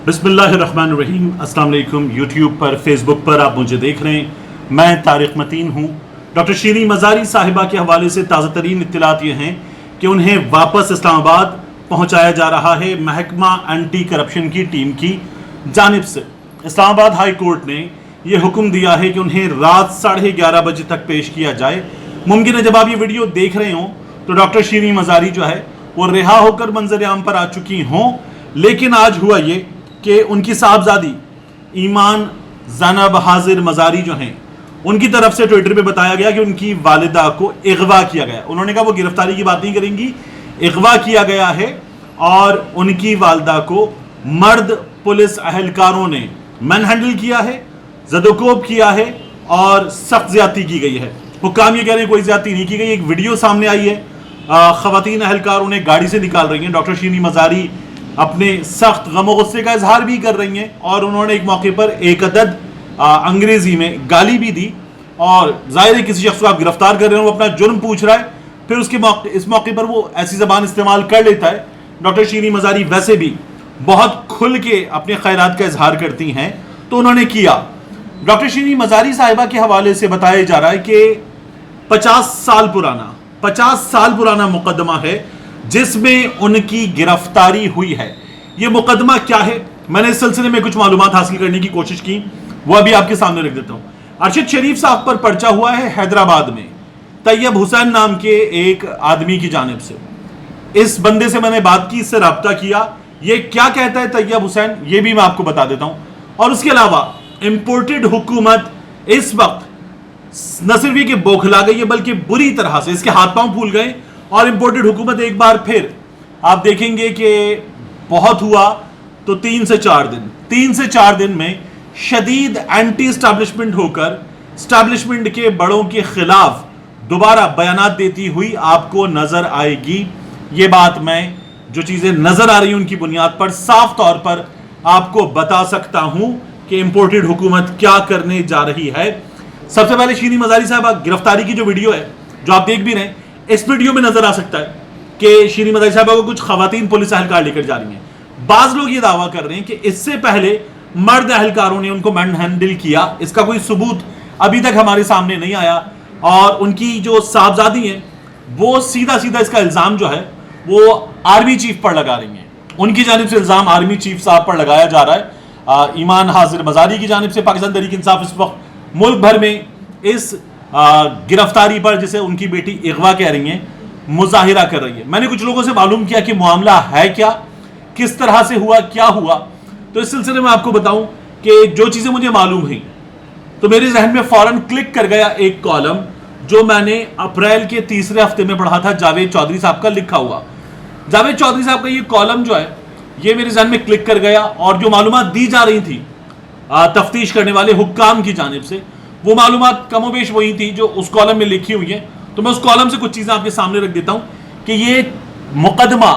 बिस्मिल्लाहिर्रहमानिर्रहीम। अस्सलाम वालेकुम। यूट्यूब पर, फेसबुक पर आप मुझे देख रहे हैं। मैं तारिक मतीन हूँ। डॉक्टर शीरीन मज़ारी साहिबा के हवाले से ताज़ा तरीन इत्तलात ये हैं कि उन्हें वापस इस्लामाबाद पहुँचाया जा रहा है महकमा एंटी करप्शन की टीम की जानिब से। इस्लामाबाद हाई कोर्ट ने यह हुक्म दिया है कि उन्हें रात 11:30 बजे तक पेश किया जाए। मुमकिन है जब आप ये वीडियो देख रहे हों तो डॉक्टर शीरीन मज़ारी जो है वो रिहा होकर मंजर आम पर आ चुकी हों, लेकिन आज हुआ ये कि उनकी साहबजादी ईमान ज़ैनब हाजिर मज़ारी जो हैं उनकी तरफ से ट्विटर पे बताया गया कि उनकी वालिदा को अगवा किया गया। उन्होंने कहा वो गिरफ्तारी की बात नहीं करेंगी, अगवा किया गया है और उनकी वालिदा को मर्द पुलिस अहलकारों ने मैन हैंडल किया है, ज़दोकोब किया है और सख्त ज़्यादती की गई है। हुक्काम ये कह रहे हैं कोई ज़्यादती नहीं की गई। एक वीडियो सामने आई है, ख़वातीन अहलकार उन्हें गाड़ी से निकाल रही हैं। डॉक्टर शीरीन मज़ारी अपने सख्त गम गुस्से का इजहार भी कर रही हैं और उन्होंने एक मौके पर एक अदद अंग्रेजी में गाली भी दी। और जाहिर है किसी शख्स को आप गिरफ्तार कर रहे हो, वो अपना जुर्म पूछ रहा है, फिर उसके इस मौके पर वो ऐसी ज़बान इस्तेमाल कर लेता है। डॉक्टर शीरीन मज़ारी वैसे भी बहुत खुल के अपने ख़ैरात का इजहार करती हैं, तो उन्होंने किया। डॉक्टर शीरीन मज़ारी साहिबा के हवाले से बताया जा रहा है कि 50 साल पुराना मुकदमा है जिसमें उनकी गिरफ्तारी हुई है। यह मुकदमा क्या है, मैंने इस सिलसिले में कुछ मालूमात हासिल करने की कोशिश की, वो अभी आपके सामने रख देता हूं। अरशद शरीफ साहब पर पर्चा हुआ है हैदराबाद में तैयब हुसैन नाम के एक आदमी की जानिब से। इस बंदे से मैंने बात की, इससे रब्ता किया। ये क्या कहता है तैयब हुसैन, ये भी मैं आपको बता देता हूं। और उसके अलावा इंपोर्टेड हुकूमत इस वक्त न सिर्फ ये कि बौखला गई है बल्कि बुरी तरह से इसके हाथ पांव फूल गए। और इंपोर्टेड हुकूमत एक बार फिर आप देखेंगे कि बहुत हुआ तो 3 से 4 दिन में शदीद एंटी स्टैब्लिशमेंट होकर स्टैब्लिशमेंट के बड़ों के खिलाफ दोबारा बयानात देती हुई आपको नजर आएगी। ये बात मैं जो चीजें नजर आ रही हैं उनकी बुनियाद पर साफ तौर पर आपको बता सकता हूं कि इंपोर्टेड हुकूमत क्या करने जा रही है। सबसे पहले शीरीन मज़ारी साहब गिरफ्तारी की जो वीडियो है जो आप देख भी रहे हैं, इस वीडियो में नजर आ सकता है कि शीरीन मज़ारी साहबा को कुछ खवातीन पुलिस अहलकार लेकर जा रही हैं। बाज लोग ये दावा कर रहे हैं कि इससे पहले मर्द अहलकारों ने उनको मैन हैंडल किया। इसका कोई सबूत अभी तक हमारे सामने नहीं आया। और उनकी जो साहबजादी हैं वो सीधा इसका इल्जाम जो है वो आर्मी चीफ पर लगा रही हैं। उनकी जानिब से इल्जाम आर्मी चीफ साहब पर लगाया जा रहा है। ईमान हाजिर मज़ारी की जानिब से पाकिस्तान तहरीक इंसाफ इस वक्त मुल्क भर में इस गिरफ्तारी पर, जिसे उनकी बेटी अगवा कह रही हैं, मुजाहिरा कर रही है। मैंने कुछ लोगों से मालूम किया कि मामला है क्या, किस तरह से हुआ, क्या हुआ। तो इस सिलसिले में आपको बताऊं कि जो चीजें मुझे मालूम हुई तो मेरे जहन में फौरन क्लिक कर गया एक कॉलम जो मैंने अप्रैल के 3रे हफ्ते में पढ़ा था, जावेद चौधरी साहब का लिखा हुआ। जावेद चौधरी साहब का ये कॉलम जो है ये मेरे जहन में क्लिक कर गया और जो मालूमात दी जा रही थी तफ्तीश करने वाले हुक्काम की जानिब से, वो मालूमात कमोबेश वही थी जो उस कॉलम में लिखी हुई है। तो मैं उस कॉलम से कुछ चीजें आपके सामने रख देता हूं कि ये मुकदमा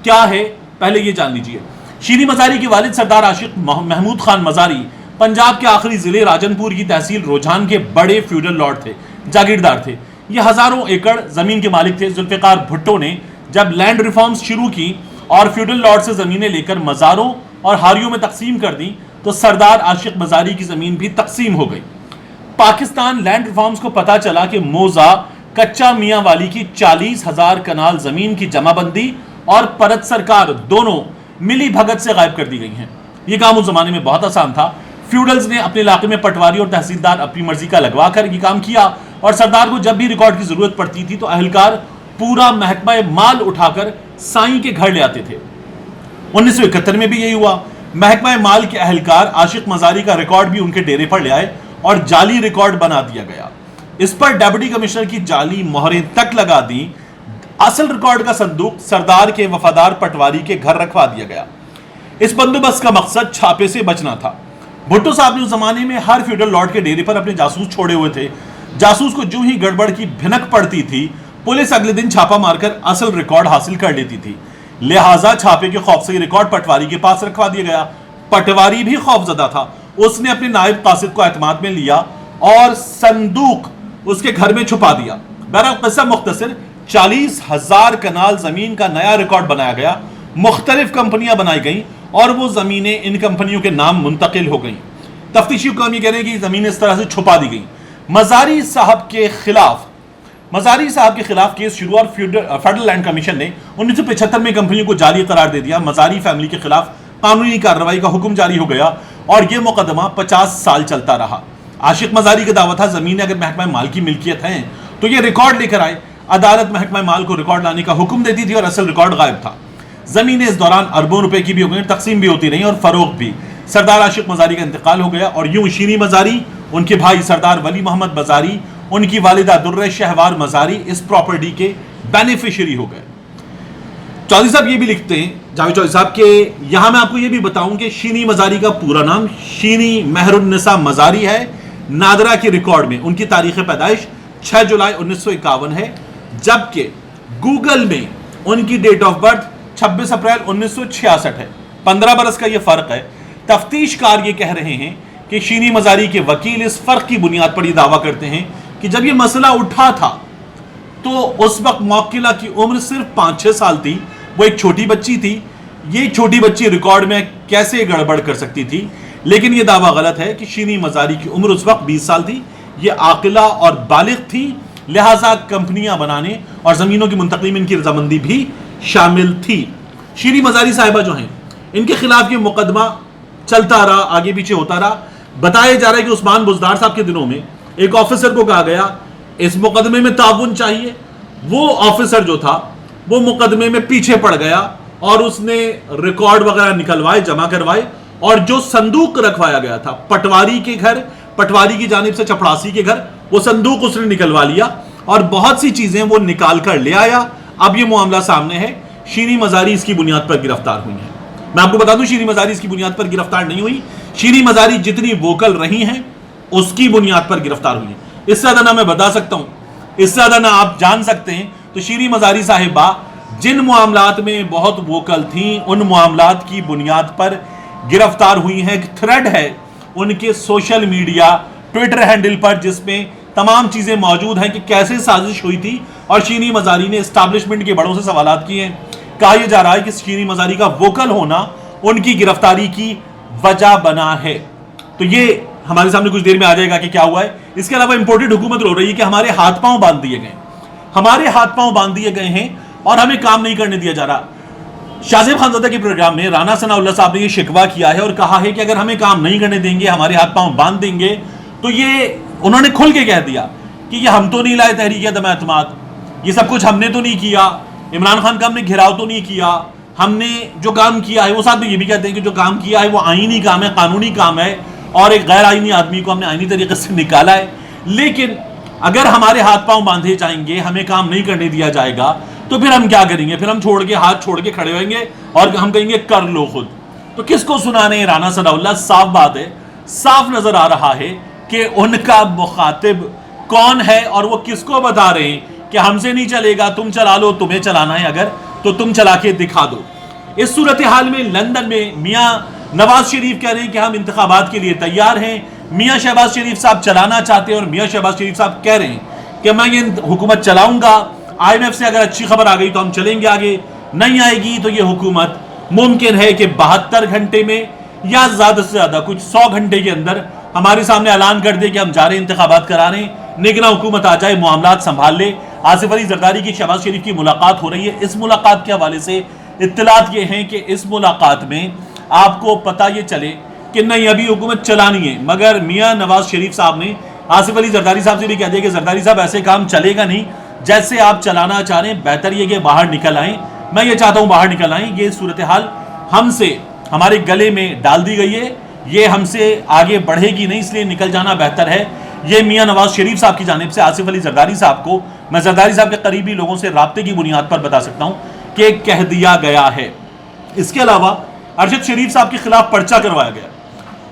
क्या है, पहले ये जान लीजिए। शीरीन मज़ारी के वालिद सरदार आशिक महमूद खान मज़ारी पंजाब के आखिरी जिले राजनपुर की तहसील रोजान के बड़े फ्यूडल लॉर्ड थे, जागीरदार थे। ये हजारों एकड़ जमीन के मालिक थे। जुल्फ़िकार भुट्टो ने जब लैंड रिफॉर्म्स शुरू की और फ्यूडल लॉर्ड से जमीनें लेकर मज़ारों और हारियों में तकसीम कर दी तो सरदार आशिक मज़ारी की जमीन भी तकसीम हो गई। पाकिस्तान लैंड रिफॉर्म्स को पता चला कि मोजा कच्चा मियां वाली की 40,000 कनाल जमीन की जमाबंदी और परत सरकार दोनों मिली भगत से गायब कर दी गई हैं। यह काम उस जमाने में बहुत आसान था। फ्यूडल्स ने अपने इलाके में पटवारी और तहसीलदार अपनी मर्जी का लगवा कर यह काम किया और सरदार को जब भी रिकॉर्ड की जरूरत पड़ती थी तो अहलकार पूरा महकमा माल उठाकर साईं के घर ले आते थे। 1971 में भी यही हुआ। महकमा माल के अहलकार आशिक मज़ारी का रिकॉर्ड भी उनके डेरे पर ले आए और जाली रिकॉर्ड बना दिया गया। इस पर डिप्टी कमिश्नर की जाली मोहरें तक लगा दी। असल रिकॉर्ड का संदूक सरदार के वफादार पटवारी के घर रखवा दिया गया। इस बंदोबस्त का मकसद छापे से बचना था। भुट्टो साहब ने उस जमाने में हर फ्यूडल लॉर्ड के डेरे पर अपने जासूस छोड़े हुए थे। जासूस को जो ही गड़बड़ की भिनक पड़ती थी पुलिस अगले दिन छापा मारकर असल रिकॉर्ड हासिल कर लेती थी। लिहाजा छापे के खौफ से रिकॉर्ड पटवारी के पास रखवा दिया गया। पटवारी भी खौफजदा था। उसने अपने नायब कासिद को एतमाद में लिया और संदूक उसके घर में छुपा दिया। बहरहाल किस्सा मुख्तसर 40,000 कनाल जमीन का नया रिकॉर्ड बनाया गया मुख्तलिफ कंपनियां बनाई गई और वो ज़मीनें इन कंपनियों के नाम मुंतकिल हो गई। तफ्तीशी हुक्काम ये कह रहे हैं कि ज़मीनें इस तरह से छुपा दी गई। मज़ारी साहब के खिलाफ केस शुरू और फेडरल लैंड कमीशन ने 1975 में कंपनियों को जाली करार दे दिया। मज़ारी फैमिली के खिलाफ कानूनी कार्रवाई का हुक्म जारी हो गया और यह मुकदमा 50 साल चलता रहा। आशिक मज़ारी का दावा था ज़मीनें अगर महकमा माल की मिल्कियत हैं तो ये रिकॉर्ड लेकर आए। अदालत महकमा माल को रिकॉर्ड लाने का हुक्म देती थी और असल रिकॉर्ड गायब था। जमीनें इस दौरान अरबों रुपए की भी हो गई, तकसीम भी होती रही और फरोख्त भी। सरदार आशिक मज़ारी का इंतकाल हो गया और यूं शीरी मज़ारी, उनके भाई सरदार वली मोहम्मद मज़ारी, उनकी वालिदा दुर्र शहवार मज़ारी इस प्रॉपर्टी के बेनिफिशियरी हो गए। चौधरी साहब ये भी लिखते हैं, जावेद चौधरी साहब के, यहां मैं आपको ये भी बताऊं कि शीरी मज़ारी का पूरा नाम शीरी मेहरुन्निसा मज़ारी है। नादरा के रिकॉर्ड में उनकी तारीख पैदाइश 6 जुलाई 1951 है, जबकि गूगल में उनकी डेट ऑफ बर्थ 26 अप्रैल 1966 है। 15 बरस का ये फर्क है। तफ्तीशकार ये कह रहे हैं कि शीरी मज़ारी के वकील इस फर्क की बुनियाद पर यह दावा करते हैं कि जब ये मसला उठा था तो उस वक्त मौक्किला की उम्र सिर्फ 5-6 साल थी, वो एक छोटी बच्ची थी। ये छोटी बच्ची रिकॉर्ड में कैसे गड़बड़ कर सकती थी? लेकिन यह दावा गलत है कि शीरी मज़ारी की उम्र उस वक्त 20 साल थी। ये आकिला और बालिग थी, लिहाजा कंपनियां बनाने और जमीनों की मुंतकली में इनकी रजामंदी भी शामिल थी। शीरी मज़ारी साहिबा जो हैं, इनके खिलाफ ये मुकदमा चलता रहा, आगे पीछे होता रहा। बताया जा रहा है कि उस्मान बुज़दार साहब के दिनों में एक ऑफिसर को कहा गया इस मुकदमे में ताउन चाहिए। वो ऑफिसर जो था वो मुकदमे में पीछे पड़ गया और उसने रिकॉर्ड वगैरह निकलवाए, जमा करवाए, और जो संदूक रखवाया गया था पटवारी के घर, पटवारी की जानिब से चपड़ासी के घर, वो संदूक उसने निकलवा लिया और बहुत सी चीजें वो निकाल कर ले आया। अब ये मामला सामने है। शीरी मज़ारी इसकी बुनियाद पर गिरफ्तार हुई है। मैं आपको बता दूं, शीरी मज़ारी इसकी बुनियाद पर गिरफ्तार नहीं हुई। शीरी मज़ारी जितनी वोकल रही हैं उसकी बुनियाद पर गिरफ्तार हुई है। इससे ज्यादा ना मैं बता सकता हूं, इससे ज्यादा ना आप जान सकते हैं। तो शीरी मज़ारी साहिबा जिन मामलात में बहुत वोकल थी, उन मामलात की बुनियाद पर गिरफ्तार हुई हैं। एक थ्रेड है उनके सोशल मीडिया ट्विटर हैंडल पर जिसमें तमाम चीजें मौजूद हैं कि कैसे साजिश हुई थी और शीरी मज़ारी ने एस्टैब्लिशमेंट के बड़ों से सवालात किए हैं। कहा यह जा रहा है कि शीरी मज़ारी का वोकल होना उनकी गिरफ्तारी की वजह बना है। तो ये हमारे सामने कुछ देर में आ जाएगा कि क्या हुआ है। इसके अलावा इंपोर्टेड हुकूमत हो रही है कि हमारे हाथ पांव बांध दिए गए, हमारे हाथ पांव बांध दिए गए हैं और हमें काम नहीं करने दिया जा रहा। शाहजेब खानज़ादा के प्रोग्राम में राना सनाउल्लाह साहब ने यह शिकवा किया है और कहा है कि अगर हमें काम नहीं करने देंगे, हमारे हाथ पांव बांध देंगे, तो ये उन्होंने खुल के कह दिया कि ये हम तो नहीं लाए तहरीक अदम एतमाद, ये सब कुछ हमने तो नहीं किया, इमरान खान का हमने घिराव तो नहीं किया, हमने जो काम किया है। वो साथ में ये भी कहते हैं कि जो काम किया है वो आईनी काम है, कानूनी काम है और एक गैर आईनी आदमी को हमने आईनी तरीके से निकाला है। लेकिन अगर हमारे हाथ पांव बांधे जाएंगे, हमें काम नहीं करने दिया जाएगा, तो फिर हम क्या करेंगे? फिर हम हाथ छोड़ के खड़े होंगे और हम कहेंगे कर लो खुद। तो किसको सुनाने राना सनाउल्लाह? साफ बात है, साफ नजर आ रहा है कि उनका मुखातिब कौन है और वो किसको बता रहे हैं कि हमसे नहीं चलेगा, तुम चला लो, तुम्हें चलाना है अगर तो तुम चला के दिखा दो। इस सूरत हाल में लंदन में मियां नवाज शरीफ कह रहे हैं कि हम इंतखाबात के लिए तैयार हैं। मियां शहबाज शरीफ साहब चलाना चाहते हैं और मियां शहबाज शरीफ साहब कह रहे हैं कि मैं ये हुकूमत चलाऊंगा, IMF से अगर अच्छी खबर आ गई तो हम चलेंगे आगे, नहीं आएगी तो ये हुकूमत मुमकिन है कि 72 घंटे में या ज्यादा से ज्यादा कुछ 100 घंटे के अंदर हमारे सामने ऐलान कर दे कि हम जा रहे हैं, इंतखाबात करा रहे हैं, निगरान हुकूमत आ जाए, मामलात संभाल ले। आसिफ अली जरदारी की शहबाज शरीफ की मुलाकात हो रही है। इस मुलाकात के हवाले से इत्तलात ये हैं कि इस मुलाकात में आपको पता ये चले कि नहीं अभी हुकूमत चलानी है, मगर मियां नवाज शरीफ साहब ने आसिफ अली जरदारी साहब से भी कह दिया कि जरदारी साहब ऐसे काम चलेगा नहीं, जैसे आप चलाना चाह रहे हैं, बेहतर ये कि बाहर निकल आएं। मैं ये चाहता हूं बाहर निकल आएं। ये सूरत हाल हमसे हमारे गले में डाल दी गई है, ये हमसे आगे बढ़ेगी नहीं, इसलिए निकल जाना बेहतर है। ये मियां नवाज शरीफ साहब की जानिब से आसिफ अली जरदारी साहब को, मैं जरदारी साहब के करीबी लोगों से राब्ते की बुनियाद पर बता सकता हूं कि कह दिया गया है। इसके अलावा अरशद शरीफ साहब के खिलाफ पर्चा करवाया गया।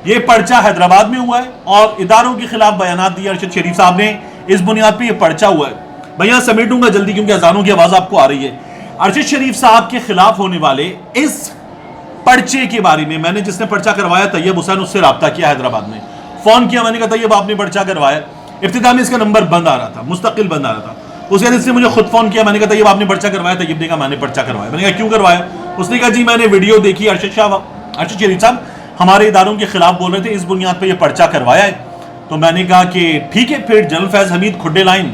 ये पर्चा हैदराबाद में हुआ है और इदारों के खिलाफ बयानात दिए अरशद शरीफ साहब ने, इस बुनियाद पर यह पर्चा हुआ है। मैं यहां समेटूंगा जल्दी क्योंकि अजानों की आवाज आपको आ रही है। अरशद शरीफ साहब के खिलाफ होने वाले इस पर्चे के बारे में मैंने जिसने पर्चा करवाया तैयब हुसैन, उससे राब्ता किया हैदराबाद में, फोन किया, मैंने कहा तैयब आपने पर्चा करवाया। इब्तिदा में इसका नंबर बंद आ रहा था, मुस्तकिल बंद आ रहा था। उसके बाद इसने मुझे खुद फोन किया, मैंने कहा तैयब आपने पर्चा करवाया? तैयब ने कहा मैंने पर्चा करवाया। मैंने कहा क्यों करवाया? اس نے کہا جی میں نے ویڈیو دیکھی، ارشد شریف صاحب ہمارے اداروں کے خلاف بول رہے تھے، اس بنیاد پہ یہ پرچہ کروایا ہے۔ تو میں نے کہا کہ ٹھیک ہے، پھر جنرل فیض حمید کھڈے لائن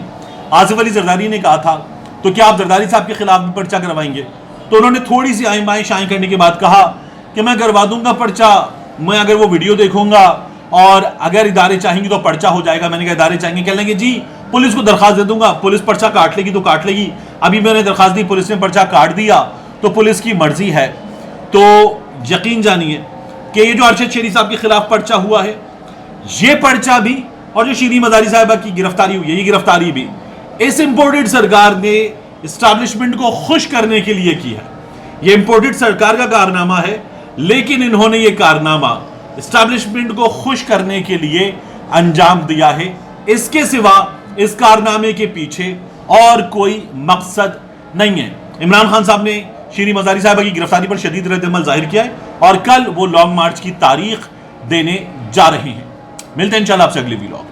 آصف علی زرداری نے کہا تھا تو کیا آپ زرداری صاحب کے خلاف بھی پرچہ کروائیں گے؟ تو انہوں نے تھوڑی سی آئیں بائیں شائیں کرنے کے بعد کہا کہ میں کروا دوں گا پرچہ، میں اگر وہ ویڈیو دیکھوں گا اور اگر ادارے چاہیں گے تو پرچہ ہو جائے گا۔ میں نے کہا ادارے چاہیں گے، کہنے لگے جی پولیس کو درخواست دے دوں گا، پولیس پرچہ کاٹ لے گی تو کاٹ لے گی، ابھی میں نے درخواست دی، پولیس نے پرچہ کاٹ دیا تو پولیس کی مرضی ہے۔ تو یقین جانیے کہ یہ جو ارشد شریف صاحب کے خلاف پرچہ ہوا ہے، یہ پرچہ بھی اور جو شیریں مزاری صاحبہ کی گرفتاری ہوئی ہے، یہ گرفتاری بھی اس امپورٹڈ سرکار نے اسٹیبلشمنٹ کو خوش کرنے کے لیے کی ہے۔ یہ امپورٹڈ سرکار کا کارنامہ ہے، لیکن انہوں نے یہ کارنامہ اسٹیبلشمنٹ کو خوش کرنے کے لیے انجام دیا ہے۔ اس کے سوا اس کارنامے کے پیچھے اور کوئی مقصد نہیں ہے۔ عمران خان صاحب نے شیریں مزاری صاحبہ کی گرفتاری پر شدید رد عمل ظاہر کیا ہے اور کل وہ لانگ مارچ کی تاریخ دینے جا رہے ہیں۔ ملتے ہیں انشاءاللہ آپ سے اگلی ویلاگ۔